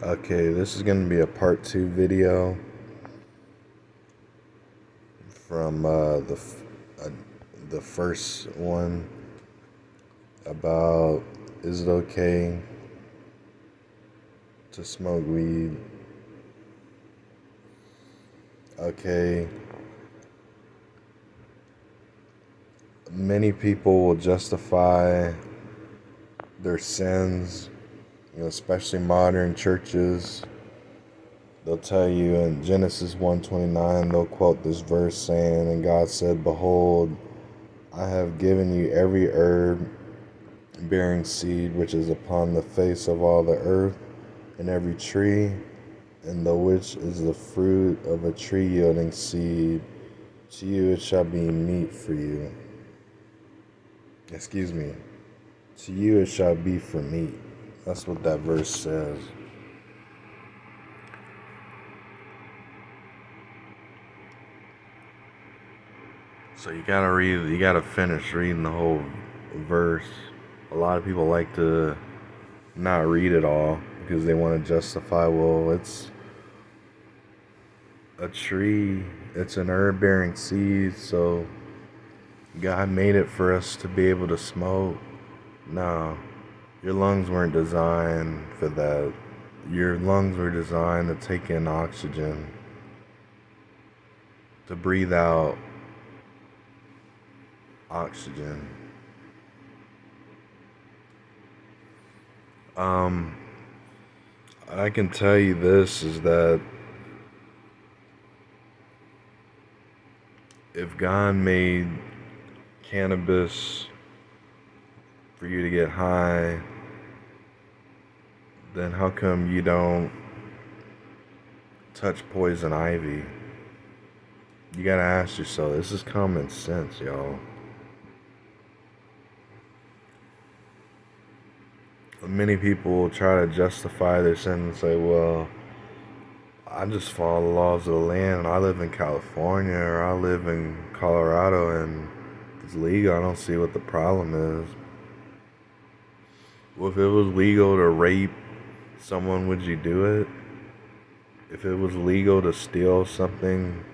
Okay, this is going to be a part 2 video from uh, the first one about is it okay to smoke weed? Okay, many people will justify their sins, especially modern churches. They'll tell you in Genesis 1:29, they'll quote this verse saying, "And God said, Behold, I have given you every herb bearing seed which is upon the face of all the earth, and every tree, and the which is the fruit of a tree yielding seed. To you it shall be meat for you." Excuse me. To you it shall be for meat. That's what that verse says. So you gotta finish reading the whole verse. A lot of people like to not read it all because they want to justify, well, it's a tree, it's an herb bearing seed, so God made it for us to be able to smoke. No, your lungs weren't designed for that. Your lungs were designed to take in oxygen, to breathe out oxygen. I can tell you this is that if God made cannabis for you to get high, then how come you don't touch poison ivy? You gotta ask yourself, this is common sense, y'all. Many people will try to justify their sin and say, well, I just follow the laws of the land. I live in California or I live in Colorado and if it's legal, I don't see what the problem is. Well, if it was legal to rape someone, would you do it? If it was legal to steal something,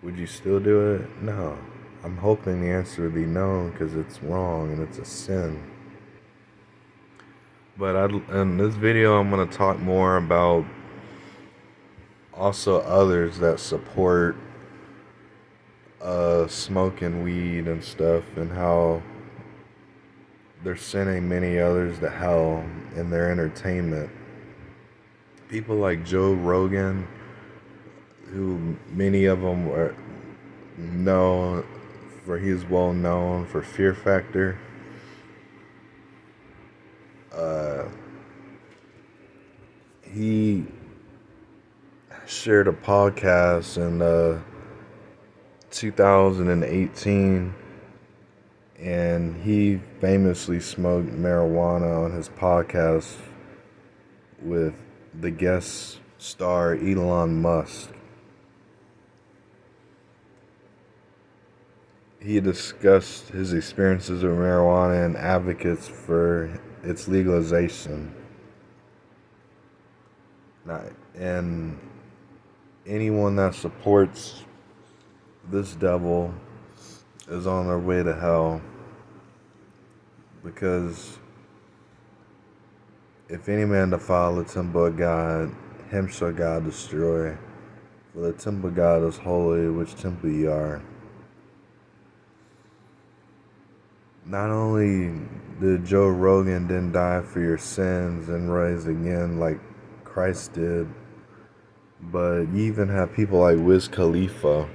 would you still do it? No. I'm hoping the answer would be no because it's wrong and it's a sin. But in this video, I'm going to talk more about also others that support smoking weed and stuff and how they're sending many others to hell in their entertainment. People like Joe Rogan, who many of them are known for, he's well known for Fear Factor. He shared a podcast in 2018, and he famously smoked marijuana on his podcast with the guest star Elon Musk. He discussed his experiences with marijuana and advocates for its legalization. And anyone that supports this devil is on their way to hell, because if any man defile the temple of God, him shall God destroy. For the temple of God is holy, which temple ye are. Not only did Joe Rogan didn't die for your sins and rise again like Christ did, but you even have people like Wiz Khalifa,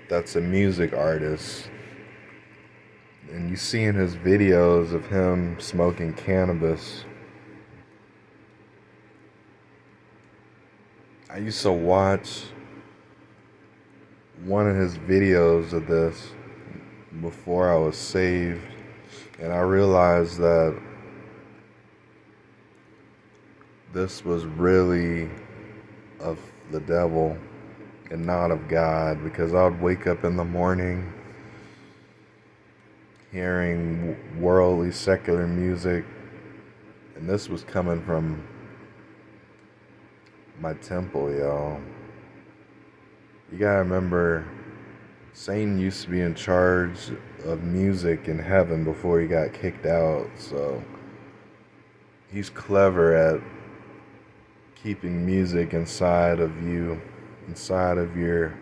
that's a music artist, and you see in his videos of him smoking cannabis. I used to watch one of his videos of this before I was saved, and I realized that this was really of the devil and not of God, because I would wake up in the morning hearing worldly secular music, and this was coming from my temple, y'all. You gotta remember, Satan used to be in charge of music in heaven before he got kicked out, so he's clever at keeping music inside of you, inside of your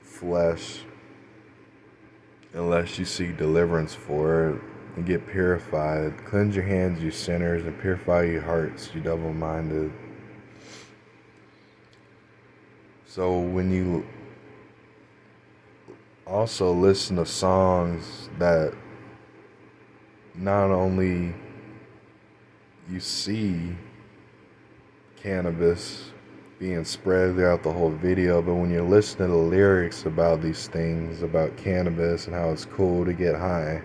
flesh, unless you seek deliverance for it and get purified. Cleanse your hands, you sinners, and purify your hearts, you double-minded. So when you also listen to songs that not only you see cannabis being spread throughout the whole video, but when you're listening to the lyrics about these things, about cannabis and how it's cool to get high,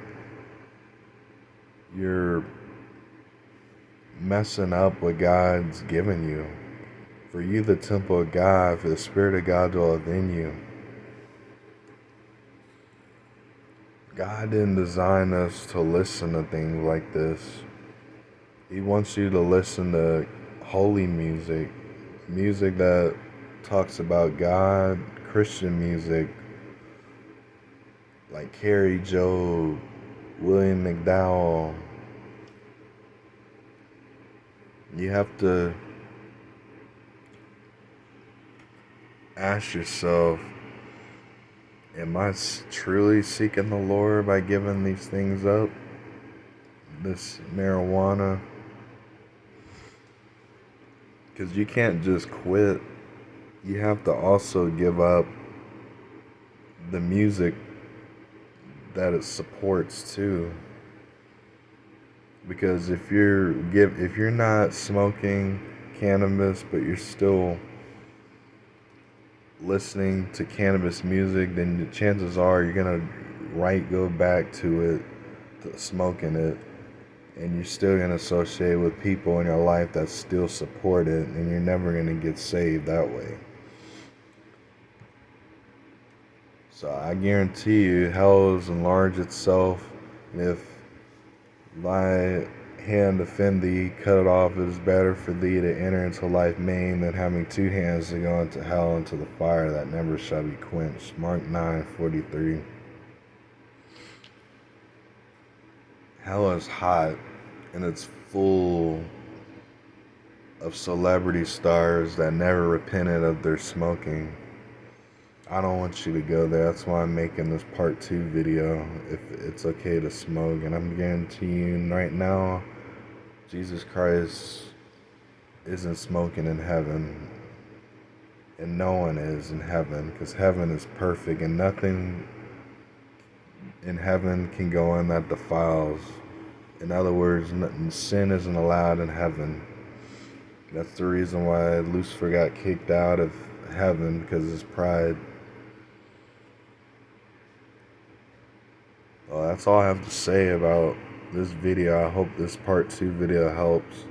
you're messing up what God's given you. For you, the temple of God, for the Spirit of God dwelleth in you. God didn't design us to listen to things like this. He wants you to listen to holy music, music that talks about God, Christian music, like Carrie Joe, William McDowell. You have to ask yourself, am I truly seeking the Lord by giving these things up? This marijuana? Because you can't just quit. You have to also give up the music that it supports too. Because if you're not smoking cannabis, but you're still listening to cannabis music, then the chances are you're gonna go back to it, to smoking it, and you're still gonna associate with people in your life that still support it, and you're never gonna get saved that way. So I guarantee you, hell has enlarged itself, and if thy hand offend thee, cut it off. It is better for thee to enter into life maimed than having two hands to go into hell, into the fire that never shall be quenched. Mark 9:43. Hell is hot, and it's full of celebrity stars that never repented of their smoking. I don't want you to go there. That's why I'm making this part 2 video, if it's okay to smoke. And I'm guaranteeing right now, Jesus Christ isn't smoking in heaven. And no one is in heaven, because heaven is perfect and nothing in heaven can go in that defiles. In other words, sin isn't allowed in heaven. That's the reason why Lucifer got kicked out of heaven, because of his pride. Well, that's all I have to say about this video. I hope this part 2 video helps.